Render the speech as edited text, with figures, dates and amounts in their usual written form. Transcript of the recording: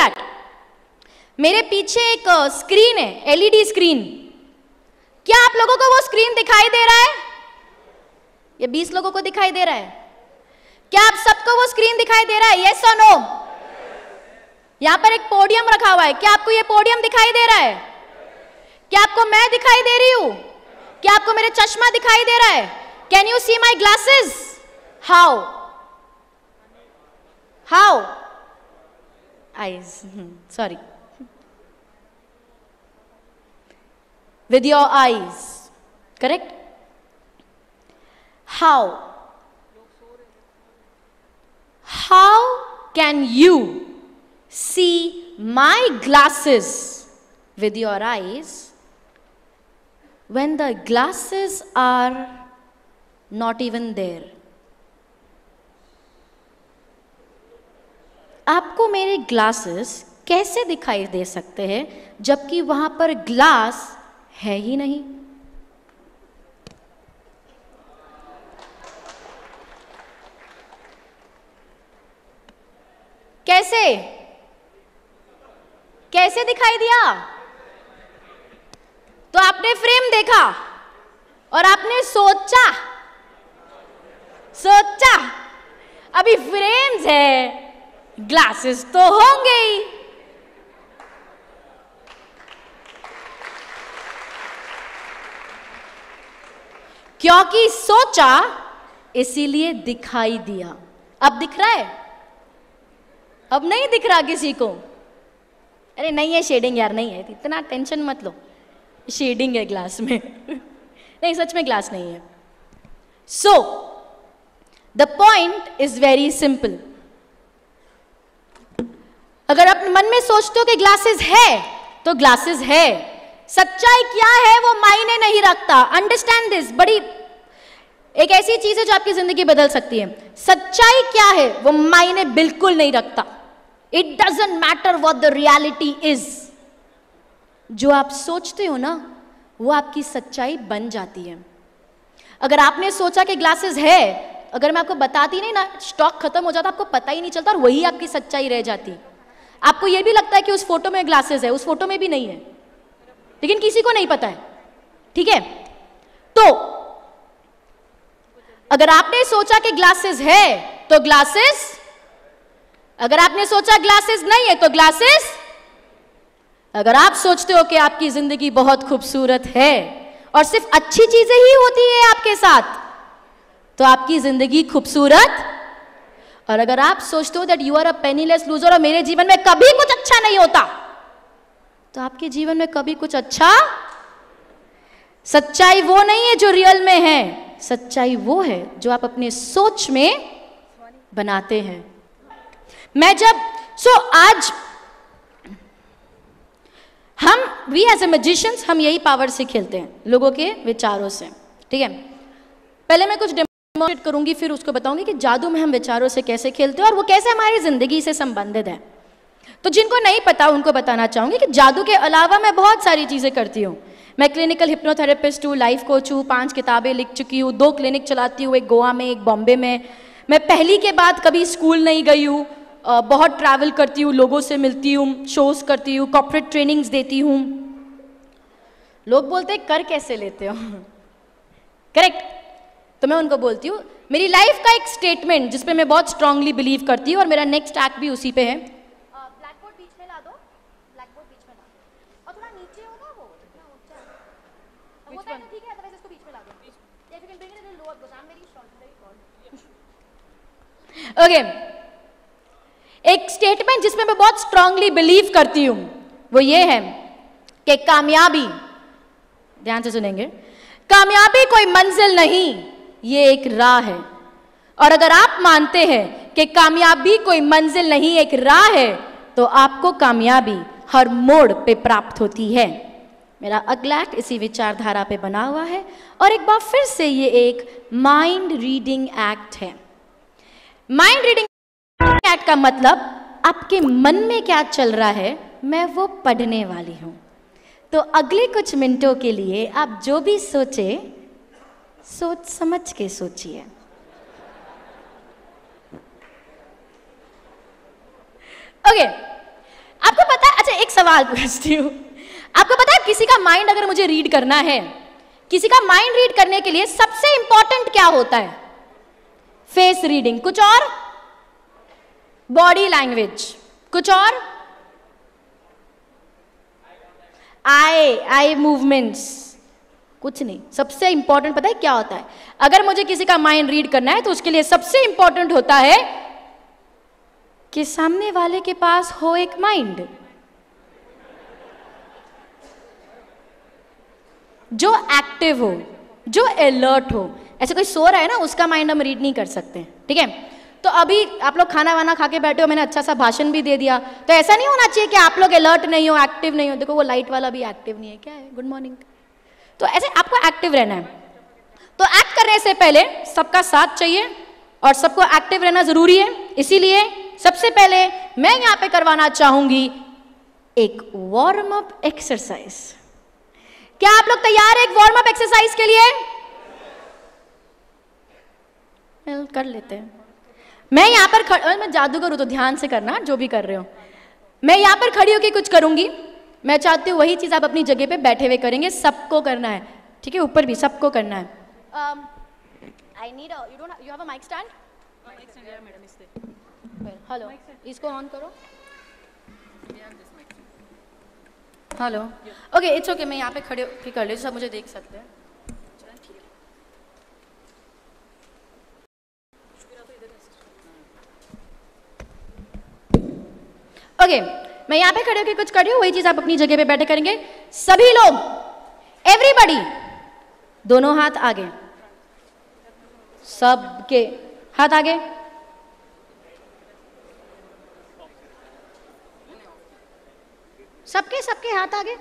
That, मेरे पीछे एक स्क्रीन है, एलईडी स्क्रीन। क्या आप लोगों को वो स्क्रीन दिखाई दे रहा है? ये 20 लोगों को दिखाई दे रहा है? क्या आप सबको वो स्क्रीन दिखाई दे रहा है? यस और नो? यहां पर एक पोडियम रखा हुआ है, क्या आपको ये पोडियम दिखाई दे रहा है? क्या आपको मैं दिखाई दे रही हूं? क्या आपको मेरे चश्मा दिखाई दे रहा है? Can you see my glasses? How? How? Eyes, sorry, with your eyes, correct? How can you see my glasses with your eyes when the glasses are not even there? आपको मेरे ग्लासेस कैसे दिखाई दे सकते हैं जबकि वहां पर ग्लास है ही नहीं? कैसे कैसे दिखाई दिया? तो आपने फ्रेम देखा और आपने सोचा अभी फ्रेम्स है, ग्लासेस तो होंगे ही। क्योंकि सोचा इसीलिए दिखाई दिया। अब दिख रहा है? अब नहीं दिख रहा किसी को? अरे नहीं है शेडिंग यार, नहीं है, इतना टेंशन मत लो, शेडिंग है ग्लास में। नहीं, सच में ग्लास नहीं है। So the point is very simple. अगर आप मन में सोचते हो कि ग्लासेस है तो ग्लासेस है, सच्चाई क्या है वो मायने नहीं रखता। अंडरस्टैंड दिस, बड़ी एक ऐसी चीज है जो आपकी जिंदगी बदल सकती है। सच्चाई क्या है वो मायने बिल्कुल नहीं रखता। It doesn't matter what the reality is. जो आप सोचते हो ना वो आपकी सच्चाई बन जाती है। अगर आपने सोचा कि ग्लासेस है, अगर मैं आपको बताती नहीं ना, स्टॉक खत्म हो जाता, आपको पता ही नहीं चलता और वही आपकी सच्चाई रह जाती। आपको यह भी लगता है कि उस फोटो में ग्लासेस है, उस फोटो में भी नहीं है, लेकिन किसी को नहीं पता है। ठीक है, तो अगर आपने सोचा कि ग्लासेस है तो ग्लासेस, अगर आपने सोचा ग्लासेस नहीं है तो ग्लासेस। अगर आप सोचते हो कि आपकी जिंदगी बहुत खूबसूरत है और सिर्फ अच्छी चीजें ही होती है आपके साथ, तो आपकी जिंदगी खूबसूरत। और अगर आप सोचते हो that you are a penniless loser और मेरे जीवन में कभी कुछ अच्छा नहीं होता, तो आपके जीवन में कभी कुछ अच्छा। सच्चाई वो नहीं है जो रियल में है, सच्चाई वो है जो आप अपने सोच में बनाते हैं। मैं जब आज हम वी एज ए मैजिशियंस हम यही पावर से खेलते हैं, लोगों के विचारों से। ठीक है, पहले मैं कुछ डेमोन्स्ट्रेट करूंगी, फिर उसको बताऊंगी कि जादू में हम विचारों से कैसे खेलते हैं और वो कैसे हमारी जिंदगी से संबंधित है। तो जिनको नहीं पता उनको बताना चाहूंगी कि जादू के अलावा मैं बहुत सारी चीजें करती हूँ। मैं क्लिनिकल हिप्नोथेरेपिस्ट हूँ, लाइफ कोच हूँ, 5 किताबें लिख चुकी हूँ, 2 क्लिनिक चलाती हूँ, एक गोवा में एक बॉम्बे में। मैं पहली के बाद कभी स्कूल नहीं गई हूँ, बहुत ट्रैवल करती हूँ, लोगों से मिलती हूँ, शोज करती हूँ, कॉर्पोरेट ट्रेनिंग्स देती हूँ। लोग बोलते हैं कर कैसे लेते हो? करेक्ट, तो मैं उनको बोलती हूँ मेरी लाइफ का एक स्टेटमेंट जिसपे मैं बहुत स्ट्रांगली बिलीव करती हूँ और मेरा नेक्स्ट एक्ट भी उसी पे है। ब्लैक बोर्ड बीच में ला दो, ब्लैक बोर्ड बीच में ला दो और थोड़ा नीचे होगा वो इतना ऊंचा होता है ना, ठीक है, अदरवाइज इसको बीच में ला दो। या you can bring it in lower because I am very short, very short. Okay, एक स्टेटमेंट जिसमें मैं बहुत स्ट्रांगली बिलीव करती हूँ वो ये है कि कामयाबी, ध्यान से सुनेंगे, कामयाबी कोई मंजिल नहीं, ये एक राह है। और अगर आप मानते हैं कि कामयाबी कोई मंजिल नहीं एक राह है, तो आपको कामयाबी हर मोड़ पे प्राप्त होती है। मेरा अगला एक्ट इसी विचारधारा पे बना हुआ है और एक बार फिर से ये एक माइंड रीडिंग एक्ट है। माइंड रीडिंग एक्ट का मतलब आपके मन में क्या चल रहा है मैं वो पढ़ने वाली हूं। तो अगले कुछ मिनटों के लिए आप जो भी सोचे सोच समझ के सोचिए। ओके, सवाल पूछती हूँ, आपको पता है किसी का माइंड अगर मुझे रीड करना है, किसी का माइंड रीड करने के लिए सबसे इंपॉर्टेंट क्या होता है? फेस रीडिंग, कुछ और? बॉडी लैंग्वेज, कुछ और? आई मूवमेंट्स, कुछ नहीं। सबसे इंपॉर्टेंट पता है क्या होता है? अगर मुझे किसी का माइंड रीड करना है तो उसके लिए सबसे इंपॉर्टेंट होता है कि सामने वाले के पास हो एक माइंड जो एक्टिव हो, जो अलर्ट हो। ऐसे कोई सो रहा है ना, उसका माइंड हम रीड नहीं कर सकते, ठीक है? तो अभी आप लोग खाना वाना खा के बैठे हो, मैंने अच्छा सा भाषण भी दे दिया, तो ऐसा नहीं होना चाहिए कि आप लोग अलर्ट नहीं हो, एक्टिव नहीं हो। देखो वो लाइट वाला भी एक्टिव नहीं है, क्या है? Good morning. तो ऐसे आपको एक्टिव रहना है। तो एक्ट करने से पहले सबका साथ चाहिए और सबको एक्टिव रहना जरूरी है। इसीलिए सबसे पहले मैं यहां पे करवाना चाहूंगी एक वार्म अप एक्सरसाइज। क्या आप लोग तैयार हैं एक वार्म अप एक्सरसाइज के लिए? कर लेते हैं। मैं यहां पर मैं जादू करूं तो ध्यान से करना, जो भी कर रहे हो। मैं यहां पर खड़ी होकर कुछ करूंगी, मैं चाहती हूँ वही चीज आप अपनी जगह पे बैठे हुए करेंगे। सबको करना है, ठीक है? ऊपर भी सबको करना है। I need you have a mic stand? Hello, इसको ऑन करो। Hello, okay, it's okay. मैं यहाँ पे खड़े होकर कर लेती हूँ, सब मुझे देख सकते हैं। ओके, मैं यहाँ पे खड़े होकर कुछ कर रही हूँ, वही चीज आप अपनी जगह पे बैठे करेंगे। सभी लोग, एवरीबॉडी, दोनों हाथ आगे, सबके हाथ आगे, सबके हाथ आगे।